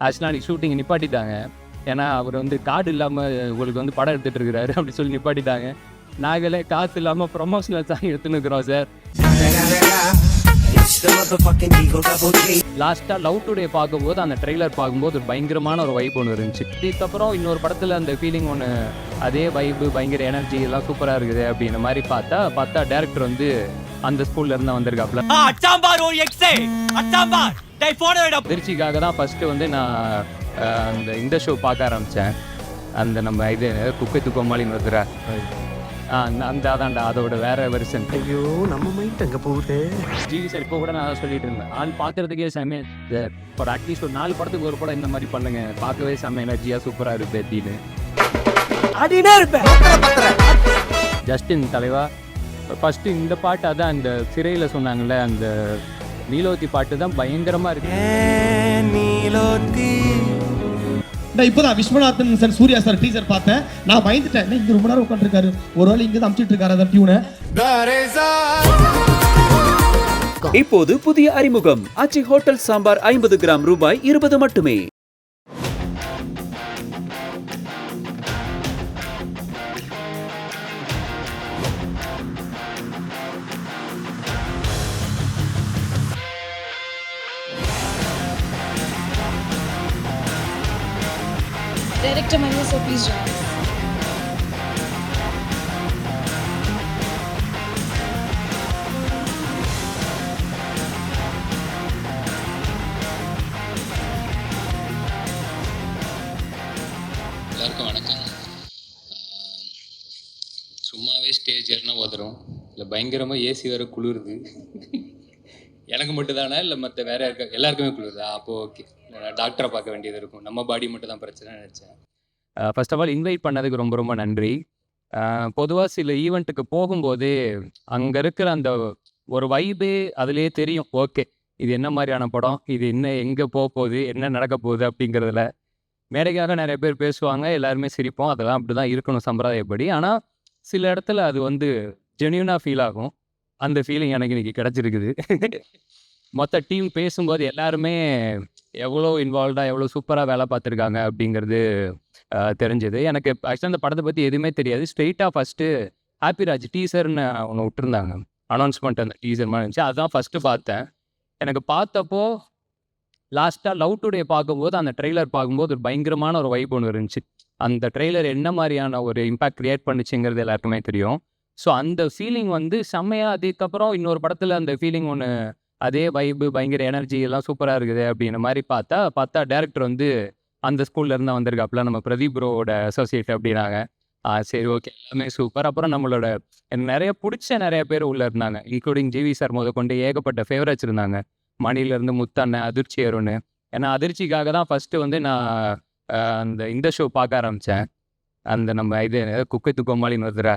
ஆக்சுவலாக அன்றைக்கி ஷூட்டிங் நிப்பாட்டிட்டாங்க. ஏன்னா அவர் வந்து கார்டு இல்லாமல் உங்களுக்கு வந்து படம் எடுத்துகிட்டு இருக்கிறாரு அப்படி சொல்லி நிப்பாட்டிட்டாங்க. நாங்களே காசு இல்லாமல் ப்ரொமோஷனல் சாங் எடுத்துன்னு இருக்கிறோம் சார். லாஸ்ட்டாக லவ் டுடே பார்க்கும்போது அந்த ட்ரெய்லர் பார்க்கும்போது ஒரு பயங்கரமான ஒரு வைப் ஒன்று இருந்துச்சு. இதுக்கப்புறம் இன்னொரு படத்தில் அந்த ஃபீலிங் ஒன்று, அதே வைப்பு பயங்கர எனர்ஜி எல்லாம் சூப்பராக இருக்குது அப்படின்ற மாதிரி பார்த்தா டேரக்டர் வந்து அந்த ஸ்கூல்ல இருந்து வந்திருக்காப்ல. திருச்சிக்காக தான் ஃபர்ஸ்ட் வந்து நான் இந்த ஷோ பார்க்க ஆரம்பித்தேன். அந்த நம்ம இது குக்கை துக்கமாலின்னு வருதுரா, அந்த அதான்டா அதோட வேற வெர்ஷன். ஐயோ நம்ம மைண்ட் அங்கே போகுது. ஜிவி சார் இப்போ கூட நான் சொல்லிட்டு இருந்தேன், ஆள் பார்க்கறதுக்கே செம்மையா ஒரு அட்லீஸ்ட் ஒரு 4 படத்துக்கு ஒரு படம் இந்த மாதிரி பண்ணுங்க, பார்க்கவே செம்ம எனர்ஜியா சூப்பராக இருக்கு அப்படின்னு ஜஸ்டின் தலைவா. ஃபர்ஸ்ட் இந்த பாட்டு அதான் அந்த சிறையில் சொன்னாங்கல்ல, அந்த நீலோத்தி பாட்டு தான் பயங்கரமாக இருக்கு. நான் இப்போதான் Viswanathan sir Suriya sir teaser பார்த்தேன். நான் பயந்துட்டேன், இங்க ரொம்ப நேரம் உட்காந்துருக்காரு, ஒரு வேளை இங்க அமுச்சிட்டு இருக்காரு அந்த டியூனை. இப்போது புதிய அறிமுகம் ஆச்சி ஹோட்டல் சாம்பார் 50 கிராம் ரூபாய் 20 மட்டுமே. Director Manu, so please join us. எல்லாருக்கும் வணக்கம். சும்மாவே ஸ்டேஜ் ஏறினா உதறும், இல்லை பயங்கரமாக ஏசி வேறு குளிருது. எனக்கு மட்டும் தானே இல்லை மற்ற வேற யாருக்கா எல்லாருக்குமே குளிருதா? அப்போது ஓகே, டாக்டரை பார்க்க வேண்டியது இருக்கும், நம்ம பாடி மட்டும் தான் பிரச்சனை நினச்சேன். ஃபர்ஸ்ட் ஆஃப் ஆல் இன்வைட் பண்ணதுக்கு ரொம்ப ரொம்ப நன்றி. பொதுவாக சில ஈவெண்ட்டுக்கு போகும்போதே அங்கே இருக்கிற அந்த ஒரு வைபே அதிலே தெரியும். ஓகே, இது என்ன மாதிரியான படம், இது என்ன எங்கே போகுது, என்ன நடக்க போகுது அப்படிங்கிறதுல. மேடைக்காக நிறைய பேர் பேசுவாங்க, எல்லாருமே சிரிப்போம், அதெல்லாம் அப்படி தான் இருக்கணும் சம்பிரதாயப்படி. ஆனால் சில இடத்துல அது வந்து ஜென்யூனாக ஃபீல் ஆகும். அந்த ஃபீலிங் எனக்கு இன்றைக்கி கிடச்சிருக்குது. மொத்த டீம் பேசும்போது எல்லாருமே எவ்வளோ இன்வால்வ்டாக எவ்வளோ சூப்பராக வேலை பார்த்துருக்காங்க அப்படிங்கிறது தெரிஞ்சது. எனக்கு ஆக்சுவலாக அந்த படத்தை பற்றி எதுவுமே தெரியாது. ஸ்ட்ரெயிட்டாக ஃபஸ்ட்டு ஹாப்பிராஜ் டீசர்னு ஒன்று விட்டுருந்தாங்க, அனௌன்ஸ்மெண்ட் அந்த டீசர் மாதிரி இருந்துச்சு, அதுதான் ஃபஸ்ட்டு பார்த்தேன். எனக்கு பார்த்தப்போ லாஸ்ட்டாக லவ் டுடே பார்க்கும்போது அந்த ட்ரெய்லர் பார்க்கும்போது ஒரு பயங்கரமான ஒரு வைப் ஒன்று இருந்துச்சு. அந்த ட்ரெய்லர் என்ன மாதிரியான ஒரு இம்பேக்ட் க்ரியேட் பண்ணிச்சுங்கிறது எல்லாருக்குமே தெரியும். ஸோ அந்த ஃபீலிங் வந்து செம்மையாக. அதுக்கப்புறம் இன்னொரு படத்தில் அந்த ஃபீலிங் ஒன்று, அதே வைப்பு பயங்கர எனர்ஜி எல்லாம் சூப்பராக இருக்குது அப்படின்ற மாதிரி பார்த்தா டேரக்டர் வந்து அந்த ஸ்கூல்ல இருந்து வந்திருக்காப்புல, நம்ம பிரதீப் ப்ரோவோட அசோசியேட் அப்படின்னாங்க. சரி ஓகே, எல்லாமே சூப்பர். அப்புறம் நம்மளோட எனக்கு நிறைய பிடிச்ச நிறைய பேர் உள்ளே இருந்தாங்க, இன்க்ளூடிங் ஜிவி சார் கொண்டு ஏகப்பட்ட ஃபேவரட்ஸ் இருந்தாங்க. மணிலேருந்து முத்தண்ணன், அதிர்ச்சி அருண். ஏன்னா அதிர்ச்சிக்காக தான் ஃபஸ்ட்டு வந்து நான் இந்த ஷோ பார்க்க ஆரம்பித்தேன். அந்த நம்ம இது குக்கை துக்கமாலின்னு வருதுரா,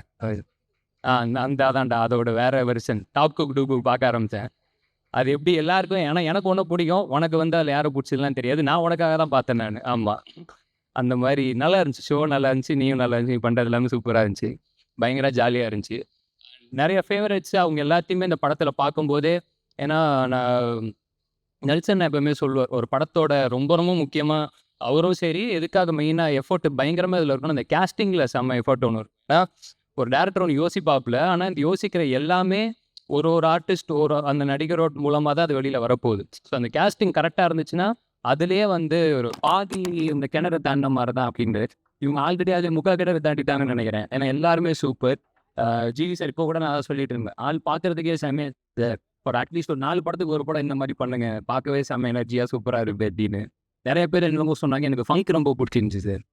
அந்த அதான்டா அதோட வேற version top cook dupe cook பார்க்க ஆரம்பித்தேன். அது எப்படி எல்லாருக்கும், ஏன்னா எனக்கு ஒன்று பிடிக்கும், உனக்கு வந்து அதில் யாரை பிடிச்சதுலாம் தெரியாது, நான் உனக்காக தான் பார்த்தேன் நான். ஆமாம், அந்த மாதிரி நல்லா இருந்துச்சு, ஷோ நல்லா இருந்துச்சு, நீயும் நல்லா இருந்துச்சு, நீ பண்ணுறது எல்லாமே சூப்பராக இருந்துச்சு, பயங்கர ஜாலியாக இருந்துச்சு. நிறைய ஃபேவரட்ஸ் அவங்க எல்லாத்தையுமே இந்த படத்தில் பார்க்கும்போதே. ஏன்னா நான் நெல்சன் எப்பவுமே சொல்லுவார், ஒரு படத்தோட ரொம்ப ரொம்ப முக்கியமாக அவரும் சரி, எதுக்காக மெயினாக எஃபோர்ட் பயங்கரமாக இதில் இருக்கணும், அந்த கேஸ்டிங்கில் செம்ம எஃபோர்ட் ஒன்று இருக்கும். ஏன்னா ஒரு டேரக்டர் ஒன்று யோசிப்பாப்புல, ஆனால் இந்த யோசிக்கிற எல்லாமே ஒரு ஆர்டிஸ்ட் அந்த நடிகரோட மூலமாக தான் அது வெளியில் வரப்போகுது. ஸோ அந்த கேஸ்டிங் கரெக்டாக இருந்துச்சுன்னா அதுலேயே வந்து ஒரு பாதி இந்த கிணறு தாண்ட மாதிரி தான் அப்படின்னு. இவங்க ஆல்ரெடி அது கிணறு தாண்டிட்டாங்கன்னு நினைக்கிறேன். ஏன்னா எல்லாருமே சூப்பர். ஜிவி சார் இப்போ கூட நான் அதை சொல்லிட்டு இருந்தேன், ஆள் பார்க்கறதுக்கே செம்மையா ஒரு அட்லீஸ்ட் ஒரு 4 படத்துக்கு ஒரு படம் இந்த மாதிரி பண்ணுங்க, பார்க்கவே செம்ம எனர்ஜியாக சூப்பராக இருக்கு அப்படின்னு. நிறைய பேர் என்னமோ சொன்னாங்க. எனக்கு ஃபங்க் ரொம்ப பிடிச்சிருந்துச்சு சார்.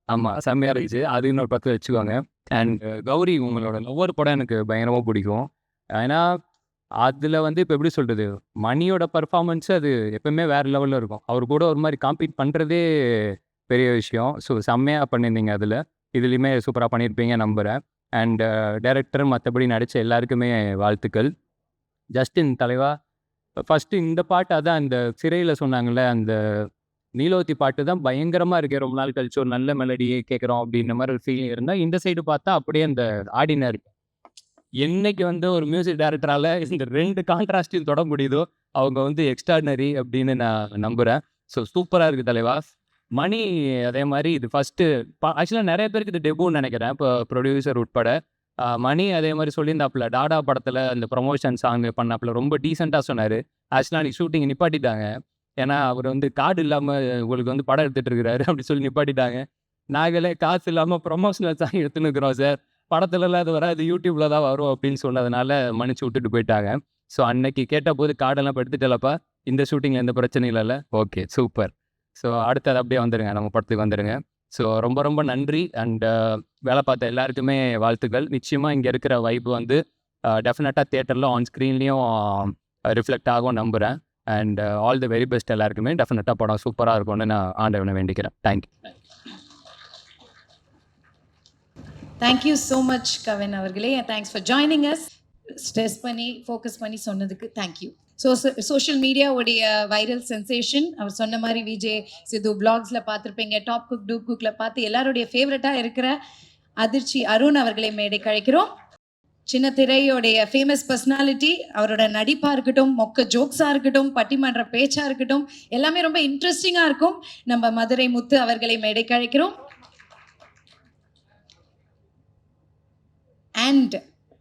ஆமாம், செம்மையாக இருந்துச்சு. அது இன்னொரு 10 வச்சுக்குவாங்க. அண்ட் கௌரி உங்களோட ஒவ்வொரு படம் எனக்கு பயங்கரமாக பிடிக்கும். ஏன்னா அதில் வந்து இப்போ எப்படி சொல்கிறது, மணியோட பர்ஃபார்மன்ஸ் அது எப்பவுமே வேறு லெவலில் இருக்கும். அவர் கூட ஒரு மாதிரி காம்பீட் பண்ணுறதே பெரிய விஷயம். ஸோ செம்மையாக பண்ணியிருந்தீங்க, அதில் இதுலேயுமே சூப்பராக பண்ணியிருப்பீங்க நம்புகிறேன். அண்ட் டைரக்டர் மற்றபடி நடித்த எல்லாருக்குமே வாழ்த்துக்கள். ஜஸ்டின் தலைவா. ஃபஸ்ட்டு இந்த பாட்டு அதான் அந்த சிறையில் சொன்னாங்கள்ல, அந்த நீலோத்தி பாட்டு தான் பயங்கரமாக இருக்கு. ரொம்ப நாள் கழிச்சு ஒரு நல்ல மெலடியே கேட்குறோம் அப்படின்ற மாதிரி ஒரு ஃபீலிங் இருந்தால், இந்த சைடு பார்த்தா அப்படியே அந்த ஆர்டினரி. என்னைக்கு வந்து ஒரு மியூசிக் டைரக்டரால் இந்த 2 கான்ட்ராஸ்டையும் தொட முடியுதோ அவங்க வந்து எக்ஸ்ட்ராடினரி அப்படின்னு நான் நம்புகிறேன். ஸோ சூப்பராக இருக்குது தலைவா. மணி அதே மாதிரி இது ஃபஸ்ட்டு ஆக்சுவலாக நிறைய பேருக்கு இது டெபுன்னு நினைக்கிறேன், இப்போ ப்ரொடியூசர் உட்பட. மணி அதே மாதிரி சொல்லியிருந்தாப்புல டாடா படத்தில் அந்த ப்ரொமோஷன் சாங் பண்ணாப்புல ரொம்ப டீசெண்டாக சொன்னார். ஆக்சுவலாக அன்றைக்கி ஷூட்டிங் நிப்பாட்டிட்டாங்க, ஏன்னா அவர் வந்து கார்டு இல்லாமல் உங்களுக்கு வந்து படம் எடுத்துகிட்டு இருக்கிறாரு அப்படி சொல்லி நிப்பாட்டிட்டாங்க. நாங்களே காசு இல்லாமல் ப்ரொமோஷனல் சாங் எடுத்துன்னு இருக்கிறோம் சார், படத்துலலாம் அது வராது, யூடியூப்பில் தான் வரும் அப்படின்னு சொன்னதுனால மன்னிச்சு விட்டுட்டு போயிட்டாங்க. ஸோ அன்னைக்கு கேட்ட போது கார்டெல்லாம் இப்போ எடுத்துட்டலப்பா, இந்த ஷூட்டிங்கில் எந்த பிரச்சனையும் இல்லைல்ல, ஓகே சூப்பர். ஸோ அடுத்தது அப்படியே வந்துடுங்க, நம்ம படத்துக்கு வந்துடுங்க. ஸோ ரொம்ப ரொம்ப நன்றி. அண்ட் வேலை பார்த்த எல்லாருக்குமே வாழ்த்துக்கள். நிச்சயமாக இங்கே இருக்கிற வைப் வந்து டெஃபினட்டாக தியேட்டரில் ஆன் ஸ்க்ரீன்லேயும் ரிஃப்ளெக்ட் ஆகும் நம்புகிறேன். And all the very best எல்லாருக்குமே. டெஃபினட்டாக படம் சூப்பராக இருக்கும்னு நான் ஆண்டவனை வேண்டிக்கிறேன். Thank you. Thank you so much Kavin அவர்களே. Thanks for joining us. Stress பண்ணி ஃபோக்கஸ் பண்ணி சொன்னதுக்கு தேங்க்யூ. சோஷியல் மீடியாவுடைய வைரல் சென்சேஷன் அவர் சொன்ன மாதிரி விஜய் சித்து பிளாக்ஸில் பார்த்துருப்பீங்க, டாப் குக் டூப் குக்கில் பார்த்து எல்லாருடைய ஃபேவரட்டாக இருக்கிற அதிர்ச்சி அருண் அவர்களை மேடைக்கு அழைக்கிறோம். சின்ன திரையோடைய ஃபேமஸ் பர்சனாலிட்டி, அவரோட நடிப்பாக இருக்கட்டும், மொக்க ஜோக்ஸாக இருக்கட்டும், பட்டிமன்ற பேச்சாக இருக்கட்டும், எல்லாமே ரொம்ப இன்ட்ரெஸ்டிங்காக இருக்கும். நம்ம மதுரை முத்து அவர்களை மேடைக்கு அழைக்கிறோம். அண்ட்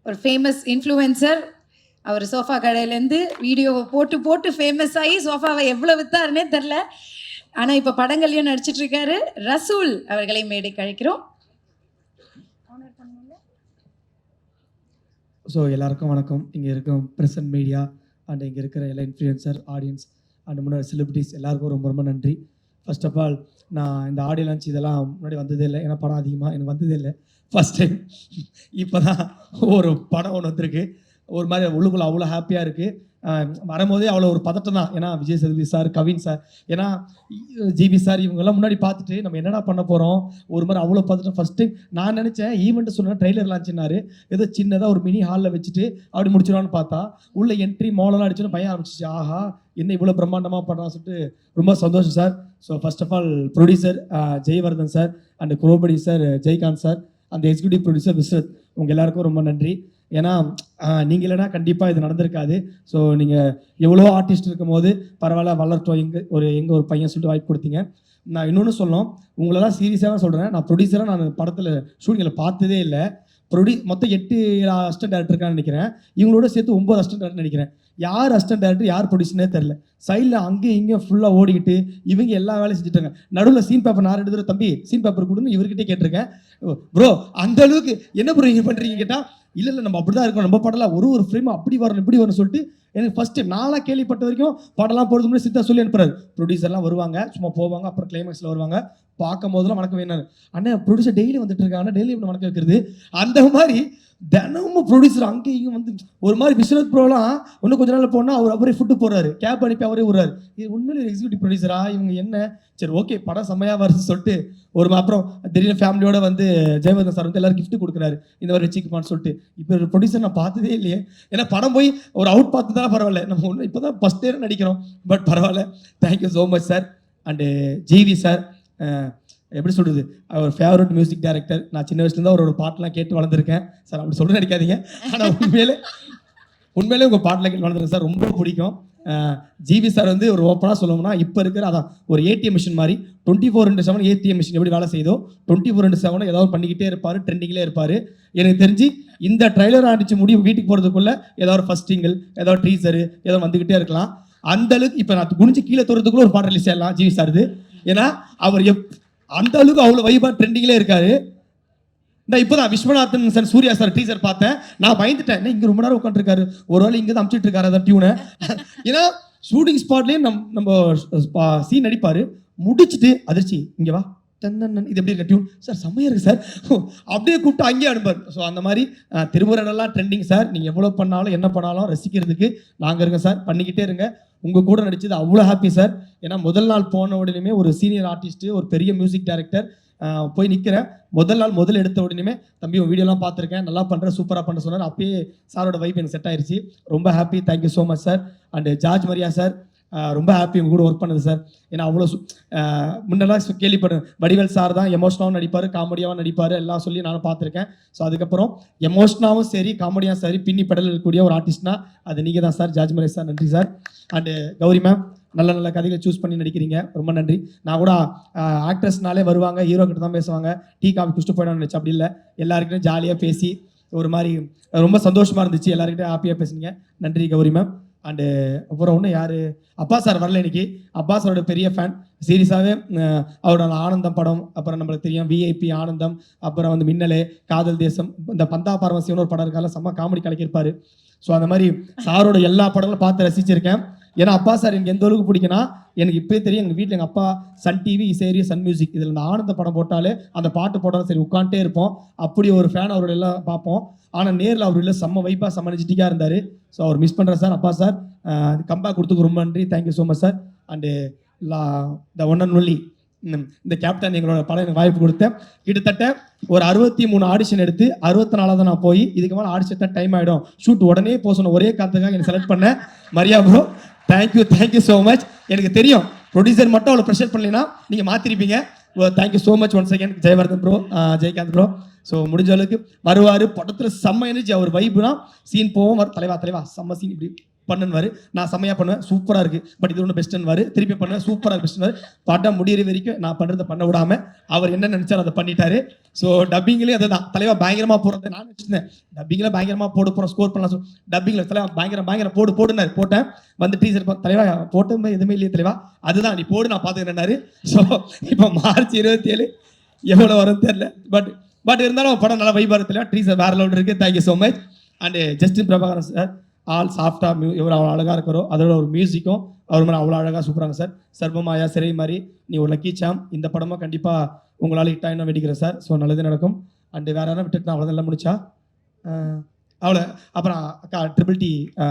ஒரு ஃபேமஸ் இன்ஃப்ளூயன்சர், அவர் சோஃபா கடையிலேருந்து வீடியோவை போட்டு போட்டு ஃபேமஸ் ஆகி சோஃபாவை எவ்வளோ விற்றாருன்னே தெரில, ஆனால் இப்போ படங்கள்லையும் நடிச்சிட்டு இருக்காரு, ரசூல் அவர்களை மேடைக்கு அழைக்கிறோம். ஸோ எல்லாருக்கும் வணக்கம். இங்கே இருக்கும் ப்ரெசன்ட் மீடியா அண்ட் இங்கே இருக்கிற எல்லா இன்ஃப்ளூயன்சர் ஆடியன்ஸ் அண்ட் முன்னாடி செலிபிரிட்டிஸ் எல்லாருக்கும் ரொம்ப ரொம்ப நன்றி. ஃபர்ஸ்ட் ஆஃப் ஆல் நான் இந்த ஆடியோ லான்ச் இதெல்லாம் முன்னாடி வந்ததே இல்லை, ஏன்னா படம் அதிகமாக எனக்கு வந்ததே இல்லை, ஃபஸ்ட் டைம். இப்போ தான் ஒரு படம் ஒன்று வந்திருக்கு, ஒரு மாதிரி உள்ளுக்குள்ள அவ்வளோ ஹாப்பியாக இருக்குது. வரும்போதே அவ்வளோ ஒரு பதட்டம் தான், ஏன்னா விஜய் சேதுபதி சார், கவின் சார், ஏன்னா ஜிபி சார் இவங்கெல்லாம் முன்னாடி பார்த்துட்டு நம்ம என்னடா பண்ண போகிறோம், ஒரு மாதிரி அவ்வளோ பதட்டம். ஃபஸ்ட் டைம் நான் நினச்சேன் ஈவெண்ட்டு சொன்னேன் ட்ரெய்லர் லான்ச்சுனாரு, ஏதோ சின்னதாக ஒரு மினி ஹாலில் வச்சுட்டு அப்படி முடிச்சிடுவான்னு பார்த்தா உள்ள என்ட்ரி மோலெல்லாம் அடிச்சோன்னு பையன் ஆரம்பிச்சிச்சு. ஆஹா என்ன இவ்வளோ பிரம்மாண்டமாக பண்ணுறான்னு சொல்லிட்டு ரொம்ப சந்தோஷம் sir. So first of all producer Jayavardhan sir and குரோபடி சார், ஜெய்காந்த் சார், அந்த எக்ஸிக்யூட்டிவ் ப்ரொடியூசர் விஸ்வத், உங்கள் எல்லாருக்கும் ரொம்ப நன்றி. ஏன்னா நீங்கள் இல்லைனா கண்டிப்பாக இது நடந்திருக்காது. ஸோ நீங்கள் எவ்வளோ ஆர்டிஸ்ட் இருக்கும் போது பரவாயில்ல வளர்த்தோம், எங்கே ஒரு பையன் சொல்லிட்டு வாய்ப்பு கொடுத்தீங்க. நான் இன்னொன்று சொல்லணும், உங்களெல்லாம் சீரியஸாக சொல்கிறேன், நான் ப்ரொடியூசராக நான் படத்தில் ஷூட்டிங்கில் பார்த்ததே இல்லை. மொத்தம் 8 அசிஸ்டன்ட் டேரக்டர் இருக்கான்னு நினைக்கிறேன், இவங்களோட சேர்த்து 9 அசிஸ்டன்ட் டேரக்டர் நினைக்கிறேன். யார் அசிஸ்டன்ட் டேரக்டர் யார் ப்ரொடியூசர்னே தெரில. சைடில் அங்கேயும் இங்கேயும் ஃபுல்லாக ஓடிக்கிட்டு இவங்க எல்லா வேலையும் செஞ்சுட்டாங்க. நடுவில் சீன் பேப்பர் நான் எடுத்துகிற தம்பி சீன் பேப்பர் கொடுன்னு இவர்கிட்டே கேட்டிருக்கேன். ப்ரோ அந்த அளவுக்கு என்ன ப்ரோ இங்கே பண்ணுறீங்க கேட்டால், இல்லை நம்ம அப்படி தான் இருக்கோம், நம்ம படம்லாம் ஒரு ஃப்ரேம் அப்படி வரணும் இப்படி வரணும் சொல்லிட்டு எனக்கு ஃபஸ்ட் டைம் நான்லாம் கேள்விப்பட்ட வரைக்கும் படம்லாம் போகிறது முன்னாடி சித்தா சொல்லி அனுப்புறாரு. ப்ரொடியூசர்லாம் வருவாங்க, சும்மா போவாங்க, அப்புறம் கிளைமேக்ஸில் வருவாங்க, பார்க்கும் போதெல்லாம் வணக்கம் வேணாரு. அண்ணன் ப்ரொடியூசர் டெய்லி வந்துட்டு இருக்காங்க, டெய்லி இப்படி வணக்கம் வைக்கிறது. அந்த மாதிரி தினமும் ப்ரொடியூசர் அங்கே இங்கே வந்து ஒரு மாதிரி விஸ்வநாத் ப்ரோலாம் இன்னும் கொஞ்ச நாள் போனால் அவரே ஃபுட்டு போடுறாரு, கேப் அனுப்பி அவரே விடுறாரு. இது உண்மையிலே எக்ஸிக்யூட்டிவ் ப்ரொடியூசரா இவங்க என்ன, சரி ஓகே படம் செம்மையாக வருது சொல்லிட்டு ஒரு அப்புறம் திடீர்னு ஃபேமிலியோட வந்து ஜெயவர்தன் சார் வந்து எல்லாரும் கிஃப்ட் கொடுக்குறாரு, இந்த மாதிரி வச்சுக்குமான்னு சொல்லிட்டு. இப்போ ஒரு ப்ரொடியூசர் நான் பார்த்ததே இல்லையே, ஏன்னா படம் போய் ஒரு அவுட் பார்த்து தான் பரவாயில்ல, நம்ம ஒன்று இப்போ தான் ஃபஸ்ட் இயர் நடிக்கிறோம், பட் பரவாயில்ல. Thank you so much sir. And GV sir, எப்படி சொல்கிறது, அவர் ஃபேவரட் மியூசிக் டைரக்டர். நான் சின்ன வயசுலேருந்து அவரோட பாட்டெலாம் கேட்டு வளர்ந்துருக்கேன் சார், அப்படி சொல்ல நினைக்காதீங்க, ஆனால் உண்மையிலே உங்கள் பாட்டெலாம் கேட்டு வளர்ந்துருக்கேன் சார், ரொம்ப பிடிக்கும். ஜிவி சார் வந்து ஒரு ஓப்பனாக சொல்லணும்னா இப்போ இருக்கிற அதான் ஒரு ஏடிஎம் மிஷின் மாதிரி 24/7 ஏடிஎம் மிஷின் எப்படி வேலை செய்தோ 24/7 ஏதாவது பண்ணிக்கிட்டே இருப்பார், ட்ரெண்டிங்கிலே இருப்பார். எனக்கு தெரிஞ்சு இந்த ட்ரைலர் ஆடிச்சு முடிவு வீட்டுக்கு போகிறதுக்குள்ளே ஏதாவது ஃபர்ஸ்ட் சிங்கிள் ஏதாவது டீசரு ஏதாவது வந்துக்கிட்டே இருக்கலாம். அந்த அளவுக்கு இப்போ நான் குனிஞ்சு கீழே தோறதுக்குள்ளே ஒரு பாட்டு ரிலீஸ் ஆகலாம் ஜிவி சார் இது. ஏன்னா அவர் அந்த அளவுக்கு அவ்வளோ வைபாக ட்ரெண்டிங்கிலே இருக்காரு. நான் இப்போ தான் Viswanathan sir Suriya sir teaser பார்த்தேன், நான் பயந்துட்டேன், இங்கே ரொம்ப நேரம் உட்காந்துருக்காரு, ஒரு வேளை இங்கே தான் அமுச்சிட்டு இருக்காரு அதான் டியூனை. ஏன்னா ஷூட்டிங் ஸ்பாட்லேயே நம்ம சீன் நடிப்பார், முடிச்சுட்டு அதிர்ச்சி இங்கே வா தந்தன் இது எப்படி இருக்க டியூன் சார் செம்மையாக இருக்குது சார், அப்படியே கூப்பிட்டு அங்கேயே அனுப்பார். ஸோ அந்த மாதிரி திருமுறையெல்லாம் ட்ரெண்டிங் சார். நீங்கள் எவ்வளோ பண்ணாலும் என்ன பண்ணாலும் ரசிக்கிறதுக்கு நாங்கள் இருக்கோம் சார், பண்ணிக்கிட்டே இருங்க. உங்கள் கூட நடிச்சது அவ்வளோ ஹாப்பி சார். ஏன்னா முதல் நாள் போன உடனே ஒரு சீனியர் ஆர்டிஸ்ட்டு ஒரு பெரிய மியூசிக் டைரக்டர் போய் நிற்கிறேன். முதல் எடுத்த உடனே தம்பி உன் வீடியோலாம் பார்த்துருக்கேன், நல்லா பண்ணுறேன், சூப்பராக பண்ண சொன்னார். அப்பயே சாரோட வைப் எனக்கு செட் ஆயிடுச்சு, ரொம்ப happy. Thank you so much sir. And George Maria sir, ரொம்ப ஹாப்பி உங்க கூட ஒர்க் பண்ணது சார். ஏன்னா அவ்வளோ முன்னெல்லாம் கேள்விப்படுறேன், வடிவேல் சார் தான் எமோஷனாகவும் நடிப்பார், காமெடியாகவும் நடிப்பார், எல்லாம் சொல்லி நானும் பார்த்துருக்கேன். ஸோ அதுக்கப்புறம் எமோஷனாகவும் சரி காமெடியாகவும் சரி பின்னி பெடல் இருக்கக்கூடிய ஒரு ஆர்டிஸ்ட்னா அது நீங்கள் தான் சார், ஜார்ஜ் மரியா சார், நன்றி சார். அண்டு கௌரி மேம் நல்ல நல்ல கதைகளை சூஸ் பண்ணி நடிக்கிறீங்க, ரொம்ப நன்றி. நான் கூட ஆக்ட்ரஸ்னாலே வருவாங்க, ஹீரோ கிட்ட தான் பேசுவாங்க, டீ காஃபி குடிச்சிட்டு போயிடணும்னு நினச்சேன். அப்படி இல்லை, எல்லாருக்கிட்டையும் ஜாலியாக பேசி ஒரு மாதிரி ரொம்ப சந்தோஷமாக இருந்துச்சு. எல்லாருக்கிட்டையும் ஹாப்பியாக பேசுனீங்க, நன்றி கௌரி மேம். அண்டு அப்புறம் ஒன்று யார், அப்பா சார் வரல இன்னைக்கு. அப்பா சாரோட பெரிய ஃபேன், சீரியஸாகவே. அவரோட ஆனந்தம் படம், அப்புறம் நம்மளுக்கு தெரியும் விஐபி, ஆனந்தம், அப்புறம் வந்து மின்னலே, காதல் தேசம், இந்த பந்தா பார்வசியம்னு ஒரு படம் இருக்கால, செம்ம காமெடி கலக்கியிருப்பார். ஸோ அந்த மாதிரி சாரோட எல்லா படங்களும் பார்த்து ரசிச்சிருக்கேன். ஏன்னா அப்பா சார் எனக்கு எந்த அளவுக்கு பிடிக்குன்னா, எனக்கு இப்போயே தெரியும், எங்கள் வீட்டில் எங்கள் அப்பா சன் டிவி, இசையரி, சன் மியூசிக், இதில் இந்த ஆனந்த படம் போட்டாலே அந்த பாட்டு போட்டாலும் சரி உட்காந்துட்டே இருப்போம். அப்படி ஒரு ஃபேன், அவரோட எல்லாம் பார்ப்போம். ஆனால் நேரில் அவர் இல்லை, செம்ம வைப்பாக செம்ம எனர்ஜெட்டிக்காக இருந்தார். ஸோ அவர் மிஸ் பண்ணுறேன் சார். அப்பா சார் கம்பேக் கொடுத்துக்கு ரொம்ப நன்றி, thank you so much sir. And the one and only இந்த கேப்டன் எங்களோட படம் எனக்கு வாய்ப்பு கொடுத்தேன். கிட்டத்தட்ட ஒரு 63 ஆடிஷன் எடுத்து 64 தான் நான் போய், இதுக்கு மேலே ஆடிஷன் தான் டைம் ஆகிடும், ஷூட் உடனே போக சொன்ன ஒரே காரணத்துக்காக எனக்கு செலக்ட் பண்ணேன். Maria bro, thank you so much. எனக்கு தெரியும் ப்ரொடியூசர் மட்டும் அவ்வளோ ப்ரெஷர் பண்ணலைன்னா நீங்கள் மாற்றிருப்பீங்க. Thank you so much one second. Jayavardhan bro, Jayakanth bro. So முடிஞ்ச அளவுக்கு வருவார், படத்தில் செம்ம எனர்ஜி, அவர் வைப்புனா சீன் போவோம், தலைவா செம்ம சீன் இப்படி பண்ணுவார், நான் செம்மையாக பண்ணுவேன், சூப்பராக இருக்குது, பட் இது ஒன்று பெஸ்ட்டுன்னு திருப்பி பண்ணுவேன், சூப்பராக பெஸ்ட்டுன்னு படம் முடியிற வரைக்கும் நான் பண்ணுறதை பண்ண விடாமல் அவர் என்ன நினச்சார் அதை பண்ணிட்டாரு. ஸோ டப்பிங்லேயும் அதை தான் தலைவா பயங்கரமாக போடுறது நான் நினச்சிருந்தேன், டப்பிங்கில் பயங்கரமாக போட போகிறோம், ஸ்கோர் பண்ணலாம், டப்பிங்கில் தலைவா பயங்கர போடுனாரு. போட்டேன், வந்து டீசர் தலைவா போட்டது எதுவுமே இல்லையே தலைவா, அதுதான் நீ போடு நான் பார்த்துக்கிறேன்னாரு. ஸோ இப்போ மார்ச் 27 எவ்வளோ வரும்னு தெரியல, பட் இருந்தாலும் படம் நல்லா வைபாக தலைவா, டீசர் வேற லெவல் இருக்குது. Thank you so much. And Justin Prabhakaran sir, all சாஃப்டாக எவ்வளோ அவ்வளோ அழகாக இருக்கிறோ, அதோட ஒரு மியூசிக்கும் அவர் மாதிரி அவ்வளோ அழகாக சூப்பராங்க சார். சர்வமாயா, சிறை மாதிரி, நீ ஒரு லக்கி சாம், இந்த படமாக கண்டிப்பாக உங்களால் ஹிட் ஆகினா வேண்டிக்கிறேன் சார். ஸோ நல்லது நடக்கும். அண்டு வேறு யாரும் விட்டுட்டு நான் அவ்வளோ நல்லா முடிச்சா அவ்வளோ. அப்புறம் அக்கா ட்ரிபிள் டி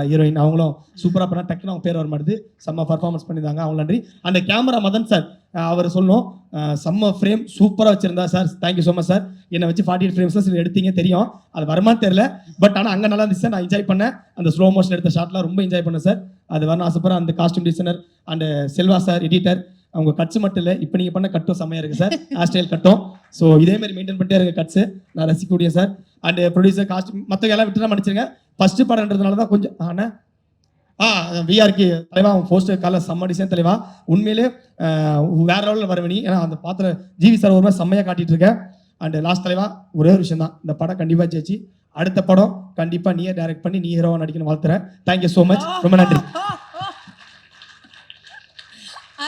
ஹீரோயின், அவங்களும் சூப்பராக பண்ணால், டக்குன்னு அவங்க பேர் வர மாட்டுது, செம்ம பர்ஃபார்மன்ஸ் பண்ணியிருந்தாங்க, அவங்க நன்றி. அந்த கேமரா மதன் சார், அவர் சொல்லணும், செம்ம ஃப்ரேம் சூப்பராக வச்சுருந்தா sir, thank you so much sir. என்னை வச்சு 48 ஃப்ரேம்ஸில் எடுத்தீங்க தெரியும், அது வருமானு தெரியல, பட் ஆனால் அங்கே நல்லா இருந்துச்சு சார், நான் என்ஜாய் பண்ணேன். அந்த ஸ்லோ மோஷன் எடுத்த ஷாட்லாம் ரொம்ப என்ஜாய் பண்ணேன் சார். அது வரணும் ஆசைப்படுறேன். அந்த costume designer and Selva sir editor, அவங்க கட்ஸ் மட்டும் இல்லை, இப்போ நீங்கள் பண்ண கட்டும் செம்மையாக இருக்குது சார், ஹேர் ஸ்டைல் கட்டும். ஸோ இதேமாதிரி மெயின்டைன் பண்ணிட்டே இருக்க கட்ஸு, நான் ரசிக்கக்கூடிய சார். அண்ட் ப்ரொடியூசர், காஸ்டியூம், மற்றவங்க எல்லாம் விட்டு தான் மன்னிச்சிருங்க, ஃபஸ்ட்டு படம்ன்றதுனால தான் கொஞ்சம் விஆர்க்கு தலைவா, அவன் போஸ்டர் கால செம்ம டிசைன் தலைவா, உண்மையிலே வேற லெவலில் வரவனி. ஏன்னா அந்த பாத்திர ஜிவி சார் ஒரு மாதிரி செம்மையாக காட்டிட்டு இருக்கேன். அண்ட் லாஸ்ட் தலைவா ஒரே ஒரு விஷயம் தான், இந்த படம் கண்டிப்பாக ஜெயிச்சு அடுத்த படம் கண்டிப்பாக நீயே டைரக்ட் பண்ணி நீ ஹீரோவாக நடிக்கணும் வாழ்த்துறேன். தேங்க்யூ ஸோ மச், ரொம்ப நன்றி.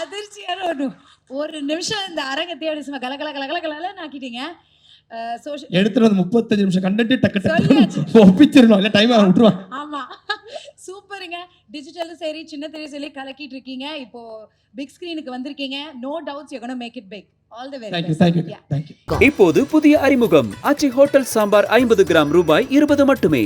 அதிர்ச்சியான ஒரு நிமிஷம் இந்த அரங்கத்தையோட சும்மா கலகல ஆக்கிட்டீங்க. எடுத்துட்டு வந்து 35 நிமிஷம் கண்டென்ட் டக்கு ஒப்பிச்சிடணும், இல்லை டைம் விட்டுருவான். ஆமா, சூப்பருங்க. டிஜிட்டலும் சரி, சின்ன திரையும் சரி கலக்கிட்டு இருக்கீங்க. இப்போ பிக் ஸ்கிரீனுக்கு வந்திருக்கீங்க. No doubts you gonna make it big. All the very best. Thank you. இப்போது புதிய அறிமுகம், ஆச்சி ஹோட்டல் சாம்பார் 50 கிராம் ரூபாய் 20 மட்டுமே.